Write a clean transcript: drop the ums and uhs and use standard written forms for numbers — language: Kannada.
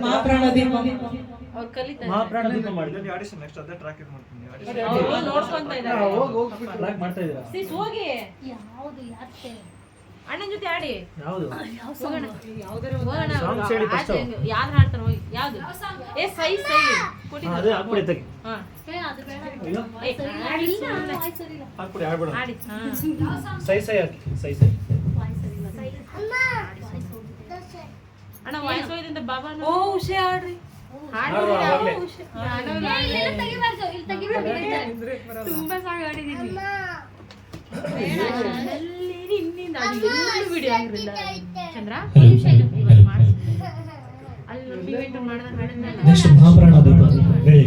ಮಹಾಪ್ರಾಣ ದೀಪ ಅವ್ರು ಕಲಿತಾರೆ. ಮಹಾಪ್ರಾಣ ದೀಪ ಮಾಡಿ. ಆಡಿಷನ್ ನೆಕ್ಸ್ಟ್ ಅದೇ ಟ್ರ್ಯಾಕ್ ಇದು ಮಾಡ್ತೀನಿ. ಅವ್ರು ನೋಡ್ಕೊಂತ ಇದ್ದಾರೆ. ಟ್ರ್ಯಾಕ್ ಮಾಡ್ತಾ ಇದ್ದೀರಾ? ಸಿಸ್ ಹೋಗಿ ಯಾವುದು ಯಾಕೆ ಅಣ್ಣನ ಜೊತೆ ಆಡಿ. ಯಾವುದು ಹೋಗೋಣ ಸಾಂಗ್ಸ್ ಹೇಳಿ ಫಸ್ಟ್. ಯಾವ್ದು ಹಾಡ್ತಾರೆ ಹೋಗಿ. ಯಾವ್ದು ಏ ಸೈ ಸೈ ಕೊಟ್ಟಿದ್ದಾರೆ. ಅದೇ ಹಾಕ್ಬಿಡಿ ತೆಗಿ. ಹಾ ಅದು ಬೇಡ ಅಯ್ಯೋ ಆಡಿ ಇಲ್ಲ ವಾಯ್ಸ್ ಸರಿ ಇಲ್ಲ ಹಾಕ್ಬಿಡಿ ಆಡ್ಬಿಡ. ಆಡಿ. ಸೈ ಸೈ ಹಾಕಿ ಸೈ ಸೈ. ವಾಯ್ಸ್ ಸರಿ ಇಲ್ಲ ಅಣ್ಣ ವಾಯ್ಸ್ ಹೋಯ್ದಿಂದ ಬಾಬಾ ಓ ಉಷೆ ಆಡ್ರಿ ಆಡುವ ಆಗ್ಲೇ. ಇಲ್ಲ ತೆಗಿಬಾರ್ದು ಇಲ್ಲಿ ತೆಗಿಬಾರ್ದು ತುಂಬಾ ಸಾಂಗ್ ಆಡಿದೀನಿ. ಅಲ್ಲಿ ನಿನ್ನಿಂದ ಅದು ಎಲ್ಲೂ ವಿಡಿಯೋ ಆಗಿರಲಿಲ್ಲ ಚಂದ್ರ. ಇವತ್ತು ಮಾಡಿಸ್ತೀನಿ ಅಲ್ಲಿ ಇವೆಂಟ್ ಮಾಡಿದಾಗ ನೆಕ್ಸ್ಟ್ ಮಹಾಪ್ರಾಣ ದೀಪ ಹೇಳಿ.